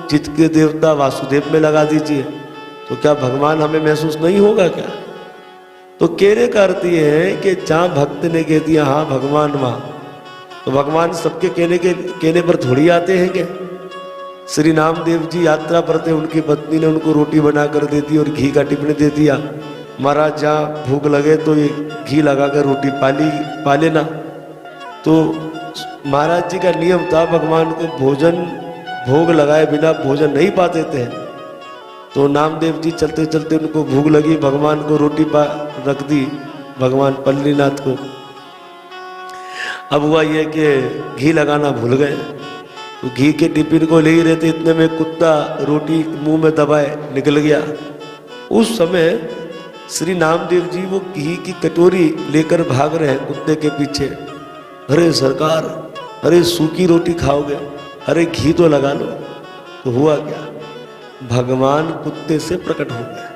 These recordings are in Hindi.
चित्त के देवता वासुदेव में लगा दीजिए, तो क्या भगवान हमें महसूस नहीं होगा क्या? तो कहने का अर्थ ये है कि जहाँ भक्त ने कह दिया हाँ भगवान वहाँ, तो भगवान सबके कहने पर थोड़ी आते हैं क्या? श्री नामदेव जी यात्रा पर थे, उनकी पत्नी ने उनको रोटी बना कर दे दी और घी का टिफिन दे दिया। महाराज जहाँ भूख लगे तो ये घी लगा कर रोटी पा लेना। तो महाराज जी का नियम था, भगवान को भोग लगाए बिना भोजन नहीं पाते थे। तो नामदेव जी चलते चलते उनको भूख लगी, भगवान को रोटी रख दी, भगवान पल्लीनाथ को। अब हुआ ये कि घी लगाना भूल गए, तो घी के टिफिन को ले ही रहते, इतने में कुत्ता रोटी मुंह में दबाए निकल गया। उस समय श्री नामदेव जी वो घी की कटोरी लेकर भाग रहे हैं कुत्ते के पीछे। अरे सरकार, अरे सूखी रोटी खाओगे, अरे घी तो लगा लो। तो हुआ क्या, भगवान कुत्ते से प्रकट हो गए।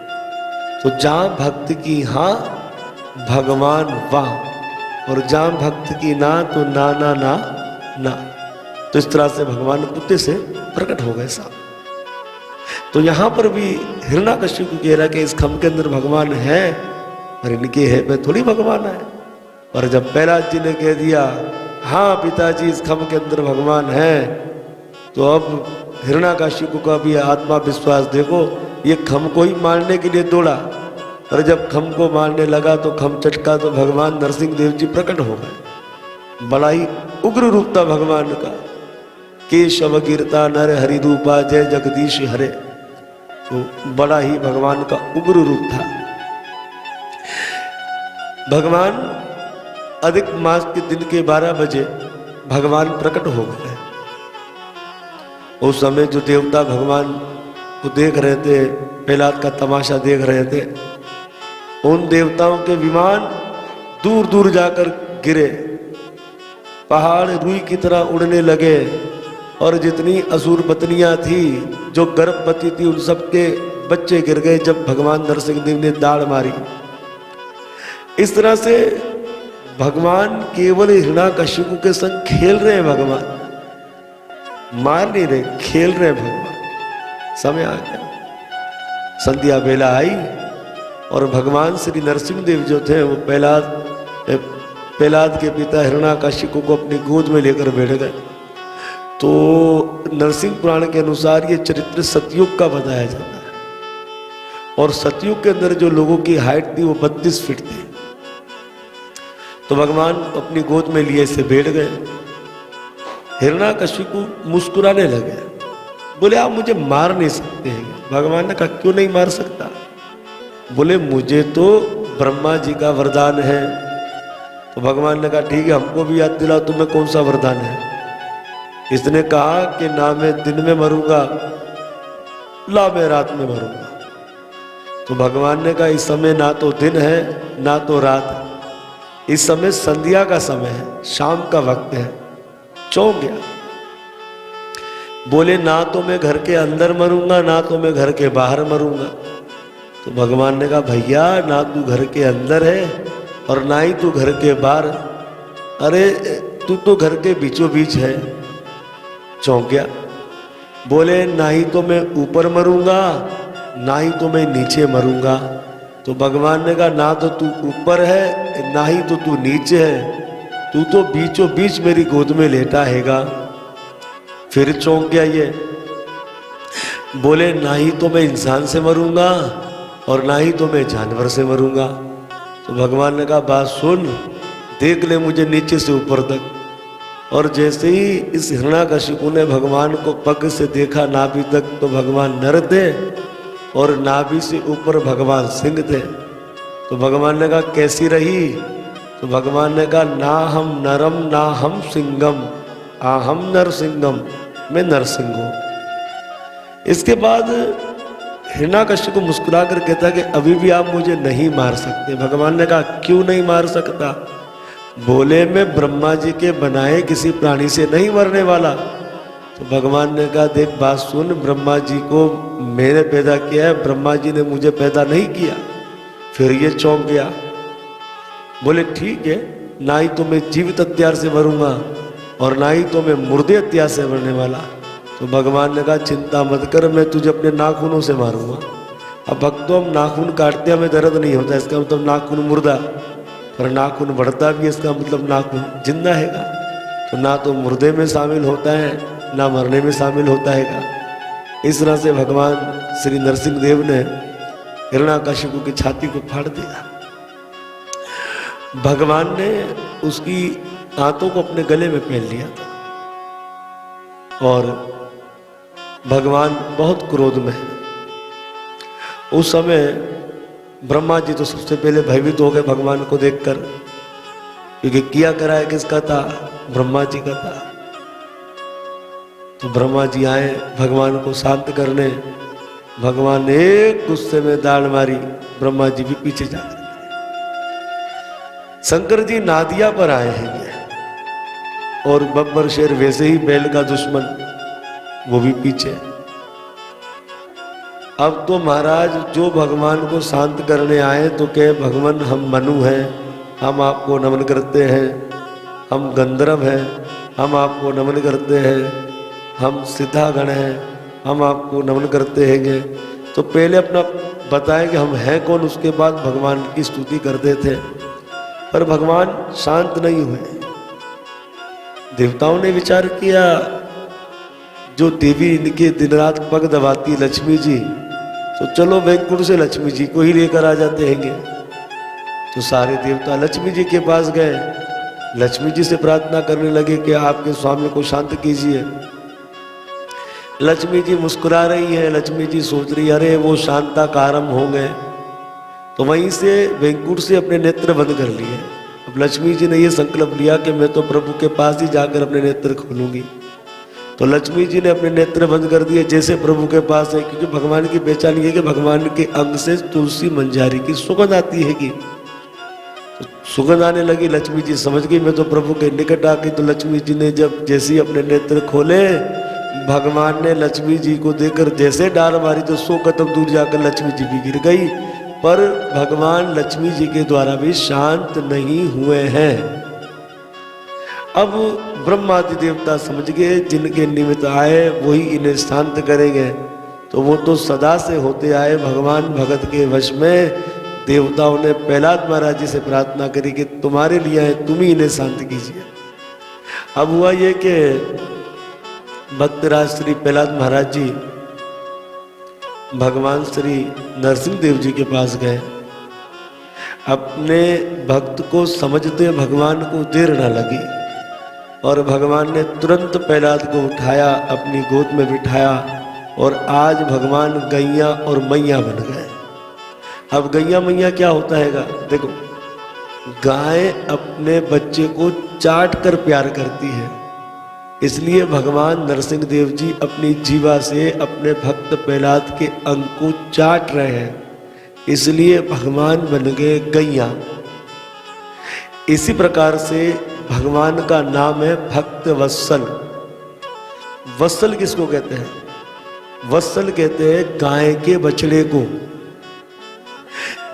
तो जहां भक्त की हाँ भगवान वाह, और जहां भक्त की ना तो ना ना ना ना। तो इस तरह से भगवान कुत्ते से प्रकट हो गए साहब। तो यहां पर भी हिरण्याकश्यप कह रहा कि इस खम के अंदर भगवान है, और इनके है में थोड़ी भगवान है। और जब प्रहलाद जी ने कह दिया हाँ पिताजी इस खम के अंदर भगवान है, तो अब हिरण्याकश्यप का भी आत्मा विश्वास देखो, ये खम को ही मारने के लिए दौड़ा, और जब खम को मारने लगा तो खम चटका तो भगवान नरसिंह देव जी प्रकट हो गए। बड़ा ही उग्र रूप था भगवान का। केशव गिरता नर हरि रूपा जय जगदीश हरे। तो बड़ा ही भगवान का उग्र रूप था। भगवान अधिक मास के दिन के 12 बजे भगवान प्रकट हो गए। उस समय जो देवता भगवान को देख रहे थे, प्रहलाद का तमाशा देख रहे थे, उन देवताओं के विमान दूर दूर जाकर गिरे, पहाड़ रुई की तरह उड़ने लगे, और जितनी असुर पत्नियां थी जो गर्भवती थी उन सबके बच्चे गिर गए जब भगवान नरसिंह देव ने दाढ़ मारी। इस तरह से भगवान केवल हिरण्याकश्यप के संग खेल रहे हैं, भगवान मार नहीं रहे, खेल रहे हैं भगवान। समय आ गया, संध्या बेला आई, और भगवान श्री नरसिंह देव जो थे वो प्रहलाद के पिता हिरण्याकश्यप को अपनी गोद में लेकर बैठ गए। तो नरसिंह पुराण के अनुसार ये चरित्र सतयुग का बताया जाता है, और सतयुग के अंदर जो लोगों की हाइट थी वो 32 फीट थी। तो भगवान अपनी गोद में लिए से बैठ गए। हिरण्याकश्यप मुस्कुराने लगे, बोले आप मुझे मार नहीं सकते हैं। भगवान ने कहा क्यों नहीं मार सकता? बोले मुझे तो ब्रह्मा जी का वरदान है। तो भगवान ने कहा ठीक है, हमको भी याद दिलाओ तुम्हें कौन सा वरदान है। इसने कहा कि ना मैं दिन में मरूंगा, ना मैं रात में मरूंगा। तो भगवान ने कहा इस समय ना तो दिन है ना तो रात है, इस समय संध्या का समय है, शाम का वक्त है। चौंक गया, बोले ना तो मैं घर के अंदर मरूंगा ना तो मैं घर के बाहर मरूंगा। तो भगवान ने कहा भैया ना तू घर के अंदर है और ना ही तू घर के बाहर, अरे तू तो घर के बीचों बीच है। चौंक गया, बोले ना ही तो मैं ऊपर मरूंगा ना ही तो मैं नीचे मरूंगा। तो भगवान ने कहा ना तो तू ऊपर है ना ही तो तू नीचे है, तू तो बीचों बीच मेरी गोद में लेटा हैगा। फिर चौंक गया ये, बोले ना ही तो मैं इंसान से मरूंगा और ना ही तो मैं जानवर से मरूंगा। तो भगवान ने कहा बात सुन, देख ले मुझे नीचे से ऊपर तक। और जैसे ही इस हिरण्याकश्यप ने भगवान को पग से देखा नाभि तक, तो भगवान नर थे और नाभि से ऊपर भगवान सिंह थे। तो भगवान ने कहा कैसी रही? तो भगवान ने कहा ना हम नरम ना हम सिंगम, हम नरसिंगम, मैं नरसिंह हूं। इसके बाद हिरण्याकश्यप को मुस्कुरा कर कहता कि अभी भी आप मुझे नहीं मार सकते। भगवान ने कहा क्यों नहीं मार सकता? बोले मैं ब्रह्मा जी के बनाए किसी प्राणी से नहीं मरने वाला। तो भगवान ने कहा देख बात सुन, ब्रह्मा जी को मैंने पैदा किया है, ब्रह्मा जी ने मुझे पैदा नहीं किया। फिर ये चौंक गया, बोले ठीक है, ना ही तो मैं जीवित हत्यार से मरूंगा और ना ही तो मैं मुर्दे हत्यार से मरने वाला। तो भगवान ने कहा चिंता मत कर, मैं तुझे अपने नाखूनों से मारूंगा। अब भक्तों, हम नाखून काटते हमें दर्द नहीं होता, इसका मतलब नाखून मुर्दा, पर नाखून बढ़ता भी इसका मतलब नाखून जिंदा हैगा। तो ना तो मुर्दे में शामिल होता है ना मरने में शामिल होता हैगा। इस तरह से भगवान श्री नरसिंह देव ने हिरण्याकशिपु की छाती को फाड़ दिया। भगवान ने उसकी आंतों को अपने गले में पहन लिया था और भगवान बहुत क्रोध में है। उस समय ब्रह्मा जी तो सबसे पहले भयभीत हो गए भगवान को देखकर, क्योंकि किया कराया किसका था? ब्रह्मा जी का था। तो ब्रह्मा जी आए भगवान को शांत करने। भगवान ने एक गुस्से में दाढ़ मारी, ब्रह्मा जी भी पीछे जा गए। शंकर जी नादिया पर आए हैं और बब्बर शेर वैसे ही बैल का दुश्मन, वो भी पीछे। अब तो महाराज जो भगवान को शांत करने आए तो कहे भगवान हम मनु हैं, हम आपको नमन करते हैं, हम गंधर्व हैं, हम आपको नमन करते हैं, हम सिद्धागण हैं, हम आपको नमन करते हैं। तो पहले अपना बताएं कि हम हैं कौन, उसके बाद भगवान की स्तुति करते थे। पर भगवान शांत नहीं हुए। देवताओं ने विचार किया जो देवी इनके दिन रात पग दबाती लक्ष्मी जी, तो चलो वैकुंठ से लक्ष्मी जी को ही लेकर आ जाते हैं। तो सारे देवता लक्ष्मी जी के पास गए, लक्ष्मी जी से प्रार्थना करने लगे कि आपके स्वामी को शांत कीजिए। लक्ष्मी जी मुस्कुरा रही है, लक्ष्मी जी सोच रही अरे वो शांता कारम हो गए। तो वहीं से वैकुंठ से अपने नेत्र बंद कर लिए। अब लक्ष्मी जी ने ये संकल्प लिया कि मैं तो प्रभु के पास ही जाकर अपने नेत्र खोलूंगी। तो लक्ष्मी जी ने अपने नेत्र बंद कर दिए जैसे प्रभु के पास है, क्योंकि भगवान की पहचान ये कि भगवान के अंग से तुलसी मंजारी की सुगंध आती है कि तो सुगंध आने लगी। लक्ष्मी जी समझ गई मैं तो प्रभु के निकट आ गई। तो लक्ष्मी जी ने जब जैसे ही अपने नेत्र खोले, भगवान ने लक्ष्मी जी को देखकर जैसे डार मारी तो 100 कदम दूर जाकर लक्ष्मी जी भी गिर गई। पर भगवान लक्ष्मी जी के द्वारा भी शांत नहीं हुए हैं। अब ब्रह्मादि देवता समझ गए जिनके निमित्त आए वही इन्हें शांत करेंगे। तो वो तो सदा से होते आए भगवान भगत के वश में। देवताओं ने प्रहलाद महाराज जी से प्रार्थना करी कि तुम्हारे लिए आए, तुम ही इन्हें शांत कीजिए। अब हुआ ये कि भक्तराज श्री प्रहलाद महाराज जी भगवान श्री नरसिंह देव जी के पास गए। अपने भक्त को समझते भगवान को देर न लगी और भगवान ने तुरंत प्रहलाद को उठाया, अपनी गोद में बिठाया और आज भगवान गैया और मैया बन गए। अब गैया मैया क्या होता हैगा? देखो, गाय अपने बच्चे को चाट कर प्यार करती है, इसलिए भगवान नरसिंह देव जी अपनी जीवा से अपने भक्त प्रहलाद के अंग को चाट रहे हैं, इसलिए भगवान बन गए गैया। इसी प्रकार से भगवान का नाम है भक्त वत्सल। वत्सल किसको कहते हैं? वत्सल कहते हैं गाय के बछड़े को।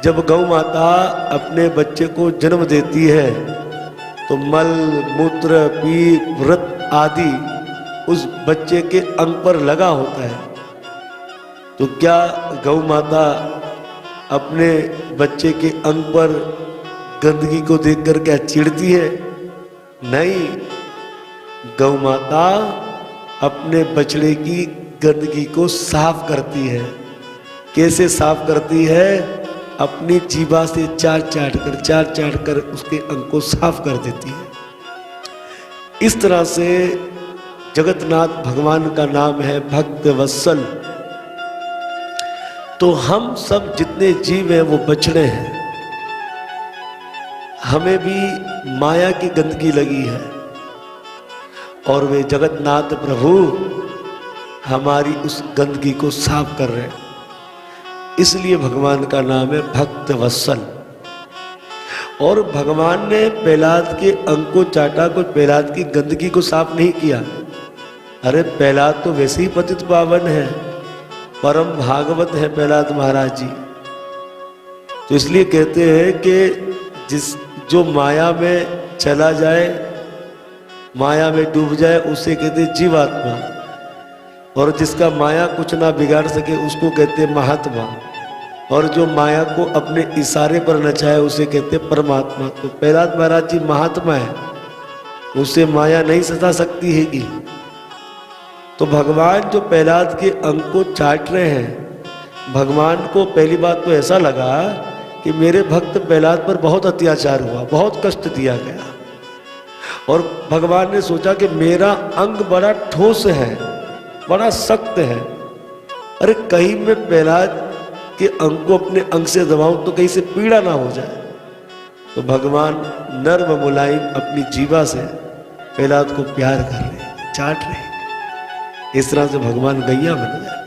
जब गौ माता अपने बच्चे को जन्म देती है तो मल मूत्र पीप व्रत आदि उस बच्चे के अंग पर लगा होता है। तो क्या गौ माता अपने बच्चे के अंग पर गंदगी को देखकर क्या चिढ़ती है? नहीं, गौ माता अपने बछड़े की गंदगी को साफ करती है। कैसे साफ करती है? अपनी जीभा से चाट चाट कर उसके अंग को साफ कर देती है। इस तरह से जगन्नाथ भगवान का नाम है भक्त वत्सल। तो हम सब जितने जीव हैं वो बछड़े हैं। हमें भी माया की गंदगी लगी है और वे जगन्नाथ प्रभु हमारी उस गंदगी को साफ कर रहे हैं। इसलिए भगवान का नाम है भक्त वत्सल। और भगवान ने प्रहलाद के अंग को चाटा, कोई प्रहलाद की गंदगी को साफ नहीं किया। अरे प्रहलाद तो वैसे ही पतित पावन है, परम भागवत है प्रहलाद महाराज जी। तो इसलिए कहते हैं कि जो माया में चला जाए, माया में डूब जाए, उसे कहते जीवात्मा। और जिसका माया कुछ ना बिगाड़ सके उसको कहते हैं महात्मा, और जो माया को अपने इशारे पर नचाए उसे कहते हैं परमात्मा। तो प्रहलाद महाराज जी महात्मा है, उसे माया नहीं सता सकती है कि। तो भगवान जो प्रहलाद के अंग को चाट रहे हैं, भगवान को पहली बात तो ऐसा लगा कि मेरे भक्त प्रहलाद पर बहुत अत्याचार हुआ, बहुत कष्ट दिया गया, और भगवान ने सोचा कि मेरा अंग बड़ा ठोस है, बड़ा सख्त है, अरे कहीं मैं प्रहलाद के अंग को अपने अंग से दबाऊं तो कहीं से पीड़ा ना हो जाए। तो भगवान नर्म मुलायम अपनी जीवा से प्रहलाद को प्यार कर रहे हैं, चाट रहे हैं। इस तरह से भगवान गैया बन गए।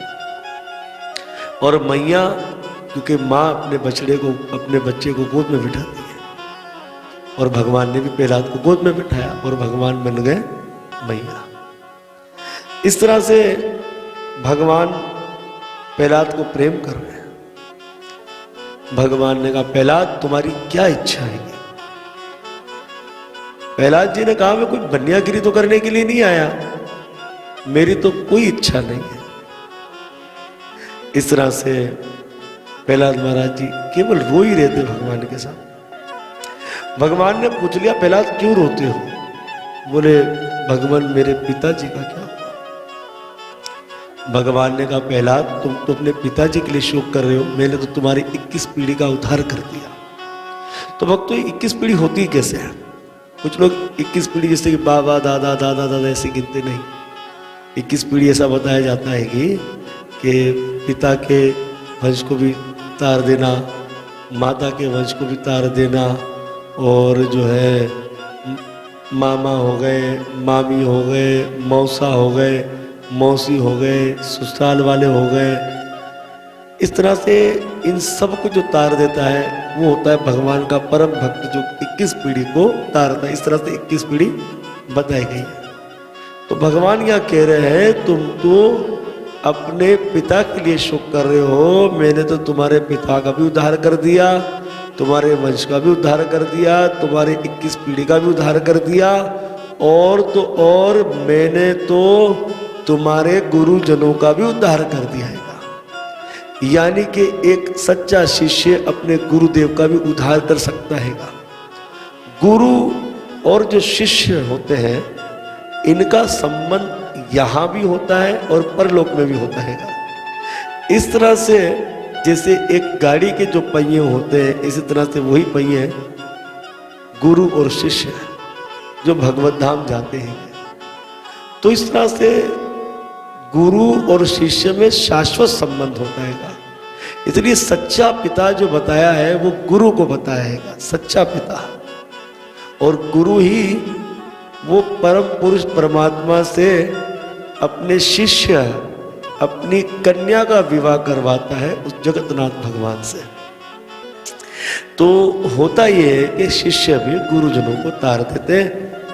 और मैया, क्योंकि माँ अपने अपने बच्चे को गोद में बिठाती है, और भगवान ने भी प्रहलाद को गोद में बिठाया और भगवान बन गए मैया। इस तरह से भगवान प्रहलाद को प्रेम कर रहे हैं। भगवान ने कहा, प्रहलाद तुम्हारी क्या इच्छा है? प्रहलाद जी ने कहा, मैं कोई बनियागिरी तो करने के लिए नहीं आया, मेरी तो कोई इच्छा नहीं है। इस तरह से प्रहलाद महाराज जी केवल रो ही रहते भगवान के साथ। भगवान ने पूछ लिया, प्रहलाद क्यों रोते हो? बोले, भगवान मेरे पिताजी का क्या हुआ? भगवान ने कहा, प्रहलाद तुम तो अपने पिताजी के लिए शोक कर रहे हो, मैंने तो तुम्हारी 21 पीढ़ी का उद्धार कर दिया। तो भक्तों 21 पीढ़ी होती कैसे है? कुछ लोग 21 पीढ़ी जैसे कि बाबा दादा दादा दादा ऐसे गिनते नहीं। 21 पीढ़ी ऐसा बताया जाता है कि पिता के वंश को भी तार देना, माता के वंश को भी तार देना, और जो है मामा हो गए, मामी हो गए, मौसा हो गए, मौसी हो गए, ससुराल वाले हो गए। इस तरह से इन सब को जो तार देता है वो होता है भगवान का परम भक्त, जो 21 पीढ़ी को तारता है। इस तरह से 21 पीढ़ी बताई गई है। तो भगवान यहाँ कह रहे हैं, तुम तो अपने पिता के लिए शोक कर रहे हो, मैंने तो तुम्हारे पिता का भी उद्धार कर दिया, तुम्हारे वंश का भी उद्धार कर दिया, तुम्हारे 21 पीढ़ी का भी उद्धार कर दिया, और तो और मैंने तो तुम्हारे गुरुजनों का भी उद्धार कर दिया है। यानी कि एक सच्चा शिष्य अपने गुरुदेव का भी उद्धार कर सकता है। गुरु और जो शिष्य होते हैं इनका संबंध यहाँ भी होता है और परलोक में भी होता है। इस तरह से जैसे एक गाड़ी के जो पहिए होते हैं, इसी तरह से वही पहिए गुरु और शिष्य जो भगवत धाम जाते हैं। तो इस तरह से गुरु और शिष्य में शाश्वत संबंध होता है। इसलिए सच्चा पिता जो बताया है वो गुरु को बताया है, सच्चा पिता। और गुरु ही वो परम पुरुष परमात्मा से अपने शिष्य, अपनी कन्या का विवाह करवाता है उस जगन्नाथ भगवान से। तो होता ये है कि शिष्य भी गुरुजनों को तार देते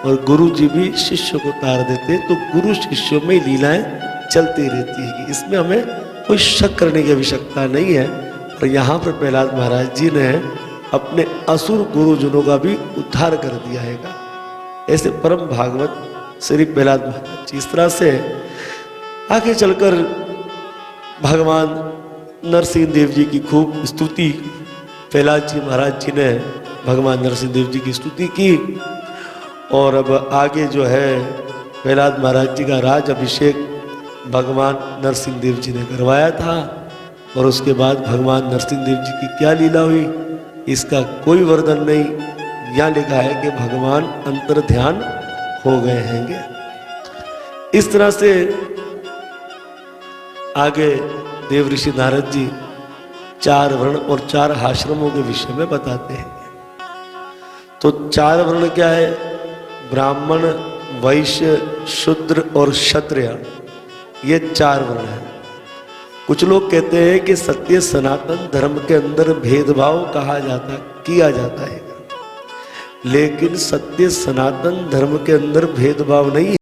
और गुरु जी भी शिष्य को तार देते। तो गुरु शिष्यों में लीलाएं चलती रहती है, इसमें हमें कोई शक करने की आवश्यकता नहीं है। और यहाँ पर प्रहलाद महाराज जी ने अपने असुर गुरुजनों का भी उद्धार कर दिया है। ऐसे परम भागवत श्री प्रहलाद महाराज जी। इस तरह से आगे चलकर भगवान नरसिंह देव जी की खूब स्तुति, प्रहलाद जी महाराज जी ने भगवान नरसिंह देव जी की स्तुति की। और अब आगे जो है प्रहलाद महाराज जी का राज अभिषेक भगवान नरसिंह देव जी ने करवाया था। और उसके बाद भगवान नरसिंह देव जी की क्या लीला हुई इसका कोई वर्णन नहीं। यहाँ लिखा है कि भगवान अंतर ध्यान हो गए हैंगे। इस तरह से आगे देव ऋषि नारद जी 4 वर्ण और 4 आश्रमों के विषय में बताते हैं। तो 4 वर्ण क्या है? ब्राह्मण, वैश्य, शूद्र और क्षत्रिय, ये 4 वर्ण हैं। कुछ लोग कहते हैं कि सत्य सनातन धर्म के अंदर भेदभाव किया जाता है, लेकिन सत्य सनातन धर्म के अंदर भेदभाव नहीं है।